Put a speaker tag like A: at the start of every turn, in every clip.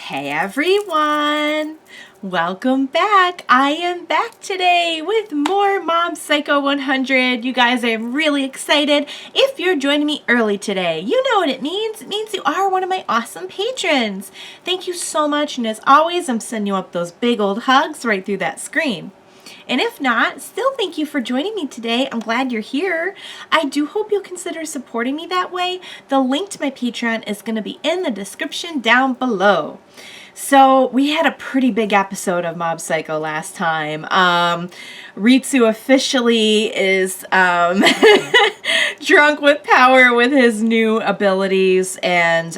A: Hey everyone! Welcome back! I am back today with more Mob Psycho 100. You guys, I am really excited. If you're joining me early today, you know what it means. It means you are one of my awesome patrons. Thank you so much, and as always, I'm sending you up those big old hugs right through that screen. And if not, still thank you for joining me today. I'm glad you're here. I do hope you'll consider supporting me that way. The link to my Patreon is going to be in the description down below. So we had a pretty big episode of Mob Psycho last time. Ritsu officially is drunk with power with his new abilities, and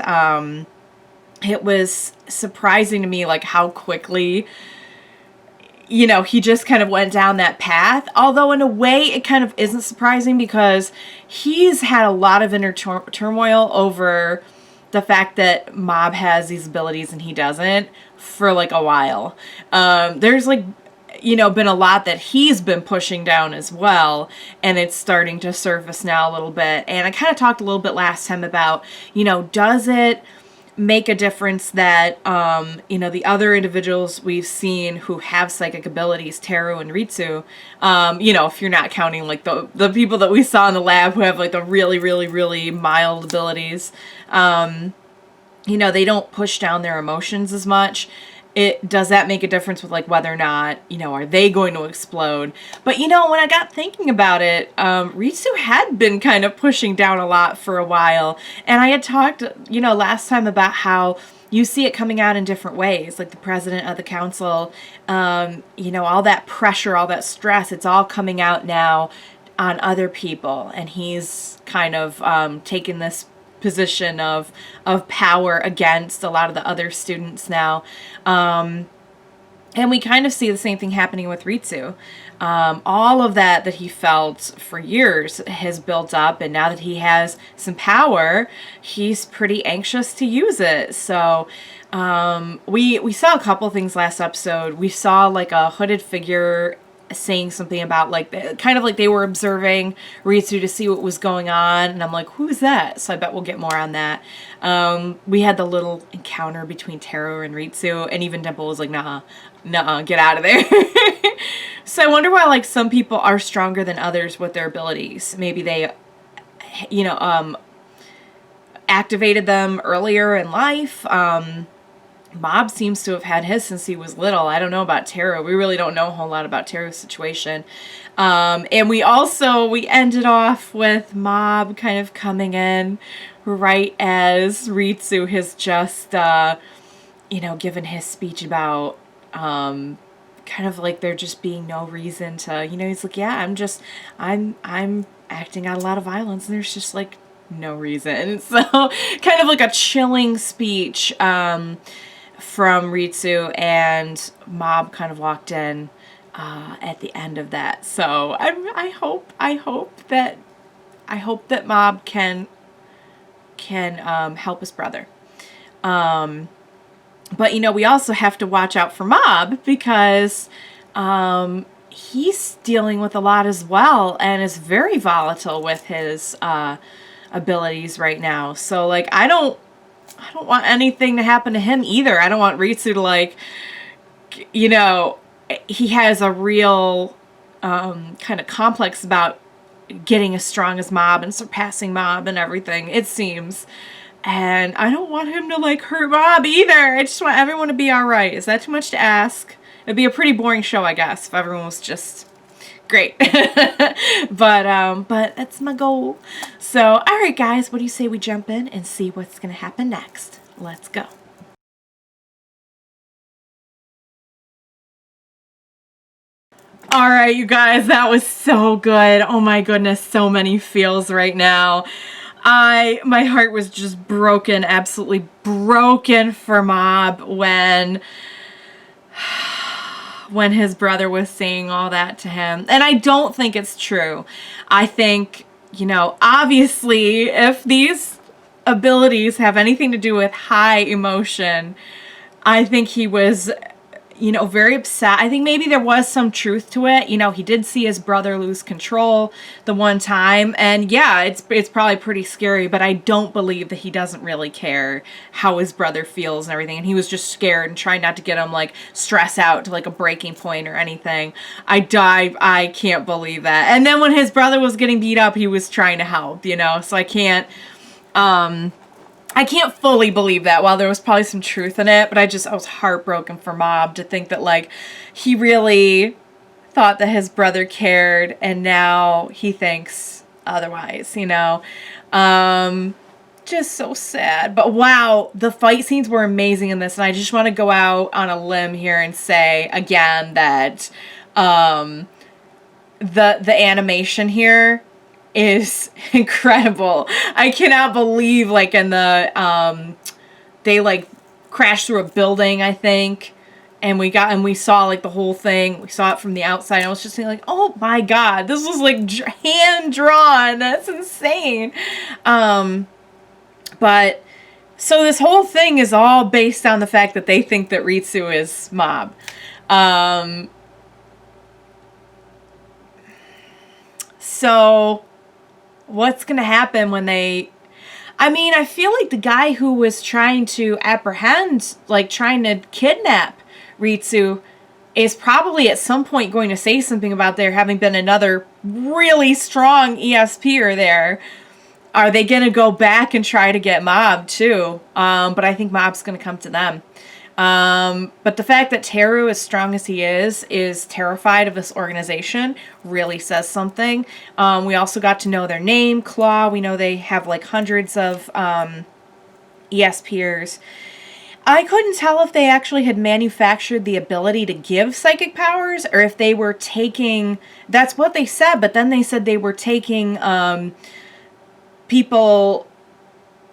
A: it was surprising to me like how quickly he just kind of went down that path. Although in a way it kind of isn't surprising because he's had a lot of inner turmoil over the fact that Mob has these abilities and he doesn't for like a while. There's been a lot that he's been pushing down as well, and it's starting to surface now a little bit. And I kind of talked a little bit last time about, does it make a difference that, the other individuals we've seen who have psychic abilities, Teru and Ritsu, if you're not counting like the people that we saw in the lab who have like the really, really, really mild abilities, they don't push down their emotions as much. Does that make a difference with like whether or not, are they going to explode? But when I got thinking about it, Ritsu had been kind of pushing down a lot for a while. And I had talked, last time about how you see it coming out in different ways, like the president of the council, all that pressure, all that stress, it's all coming out now on other people. And he's kind of taken this position of power against a lot of the other students now. And we kind of see the same thing happening with Ritsu. All of that he felt for years has built up, and now that he has some power, he's pretty anxious to use it. So we saw a couple things last episode. We saw like a hooded figure saying something about kind of like they were observing Ritsu to see what was going on, and I'm like, who's that? So I bet we'll get more on that. We had the little encounter between Teru and Ritsu, and even Dimple was like, nah, get out of there. So I wonder why like some people are stronger than others with their abilities. Maybe they activated them earlier in life. Mob seems to have had his since he was little. I don't know about Teru. We really don't know a whole lot about Teru's situation. And we ended off with Mob kind of coming in right as Ritsu has just, given his speech about, kind of like there just being no reason to, he's like, yeah, I'm acting out a lot of violence, and there's just like no reason. So kind of like a chilling speech, from Ritsu, and Mob kind of walked in at the end of that. So I hope that Mob can help his brother. But we also have to watch out for Mob because he's dealing with a lot as well, and is very volatile with his abilities right now. So like I don't want anything to happen to him either. I don't want Ritsu to he has a real kind of complex about getting as strong as Mob and surpassing Mob and everything, it seems. And I don't want him to like hurt Mob either. I just want everyone to be alright. Is that too much to ask? It'd be a pretty boring show, I guess, if everyone was just great. But that's my goal. So, alright guys, what do you say we jump in and see what's going to happen next? Let's go. Alright, you guys, that was so good. Oh my goodness, so many feels right now. My heart was just broken, absolutely broken for Mob when his brother was saying all that to him. And I don't think it's true. I think, obviously, if these abilities have anything to do with high emotion, I think he was, very upset. I think maybe there was some truth to it. He did see his brother lose control the one time. And yeah, it's probably pretty scary, but I don't believe that he doesn't really care how his brother feels and everything. And he was just scared and trying not to get him like stress out to like a breaking point or anything. I can't believe that. And then when his brother was getting beat up, he was trying to help, so I can't fully believe that. While there was probably some truth in it, but I was heartbroken for Mob to think that like he really thought that his brother cared and now he thinks otherwise, just so sad. But wow, the fight scenes were amazing in this, and I just want to go out on a limb here and say again that the animation here is incredible. I cannot believe like in the they like crashed through a building, I think, and we saw like the whole thing. We saw it from the outside. I was just thinking like, oh my god, this was like hand drawn. That's insane. But so this whole thing is all based on the fact that they think that Ritsu is Mob. So what's going to happen when I feel like the guy who was trying to trying to kidnap Ritsu is probably at some point going to say something about there having been another really strong ESPer there. Are they going to go back and try to get Mob too? But I think Mob's going to come to them. But the fact that Teru, as strong as he is terrified of this organization really says something. We also got to know their name, Claw. We know they have like hundreds of ESPers. I couldn't tell if they actually had manufactured the ability to give psychic powers or if they were taking, that's what they said, but then they said they were taking people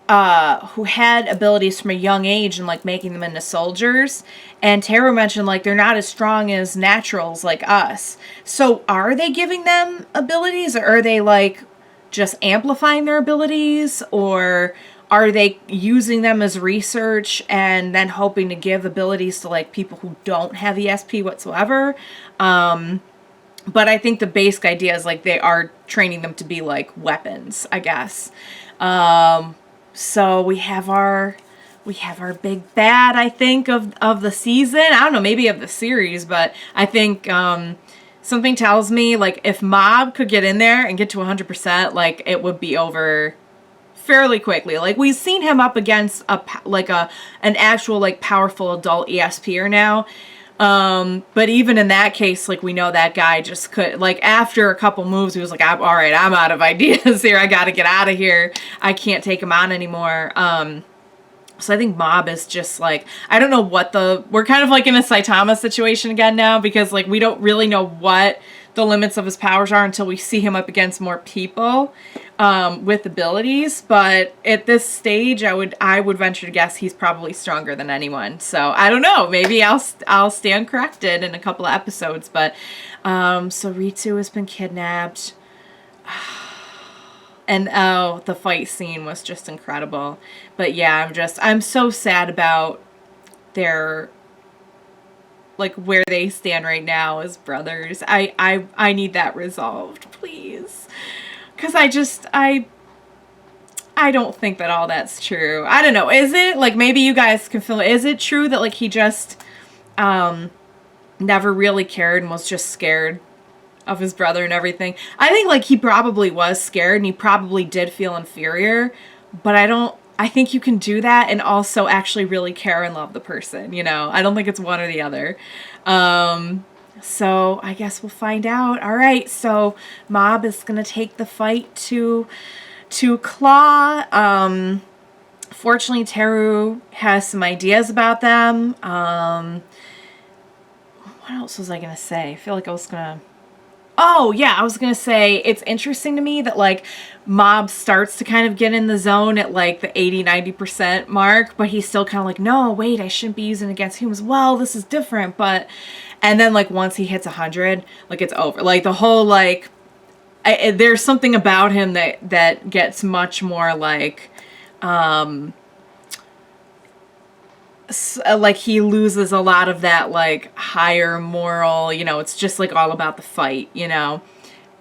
A: who had abilities from a young age and like making them into soldiers. And Teru mentioned like they're not as strong as naturals like us. So are they giving them abilities, or are they like just amplifying their abilities, or are they using them as research and then hoping to give abilities to like people who don't have ESP whatsoever? But I think the basic idea is like they are training them to be like weapons, I guess. So we have our big bad, I think, of the season. I don't know, maybe of the series, but I think something tells me like if Mob could get in there and get to 100%, like it would be over fairly quickly. Like we've seen him up against an actual like powerful adult ESPer now. But even in that case, like we know that guy just could, like after a couple moves, he was like, all right, I'm out of ideas here. I got to get out of here. I can't take him on anymore. So I think Mob is just like, I don't know we're kind of like in a Saitama situation again now, because like we don't really know what the limits of his powers are until we see him up against more people with abilities. But at this stage, I would venture to guess he's probably stronger than anyone. So I don't know. Maybe I'll stand corrected in a couple of episodes. But so Ritsu has been kidnapped. And the fight scene was just incredible. But yeah, I'm so sad about their, like, where they stand right now as brothers. I need that resolved, please. Because I don't think that all that's true. I don't know. Is it? Like, maybe you guys can feel it. Is it true that, like, he just never really cared and was just scared of his brother and everything? I think, like, he probably was scared and he probably did feel inferior. But I think you can do that and also actually really care and love the person, you know? I don't think it's one or the other. So I guess we'll find out. All right, so Mob is going to take the fight to Claw. Fortunately, Teru has some ideas about them. What else was I going to say? I feel like I was going to... Oh, yeah, I was going to say, it's interesting to me that, like, Mob starts to kind of get in the zone at, like, the 80-90% mark, but he's still kind of like, no, wait, I shouldn't be using it against humans. Well, this is different, but... And then, like, once he hits 100, like, it's over. Like, the whole, like... there's something about him that gets much more, like... like he loses a lot of that like higher moral, you know, it's just like all about the fight, you know.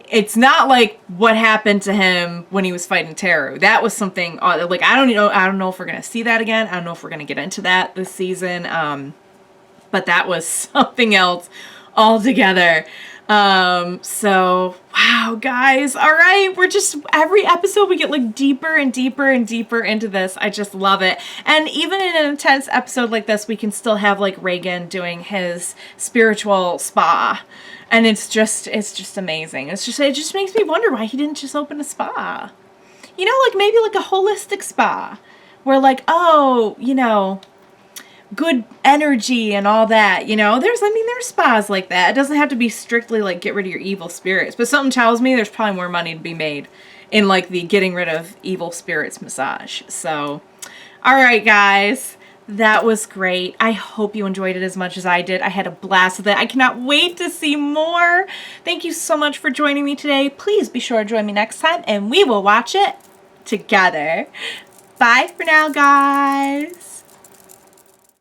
A: It's not like what happened to him when he was fighting Teru. That was something like I don't know if we're gonna see that again. I don't know if we're gonna get into that this season. But that was something else altogether. So wow, guys. All right, we're just every episode we get like deeper and deeper and deeper into this. I just love it. And even in an intense episode like this, we can still have like Reagan doing his spiritual spa. And it's just amazing. It just makes me wonder why he didn't just open a spa. You know, like maybe like a holistic spa where like, oh, you know, good energy and all that, you know. There's spas like that. It doesn't have to be strictly like get rid of your evil spirits, but something tells me there's probably more money to be made in like the getting rid of evil spirits massage. So, all right, guys. That was great. I hope you enjoyed it as much as I did. I had a blast with it. I cannot wait to see more. Thank you so much for joining me today. Please be sure to join me next time and we will watch it together. Bye for now, guys.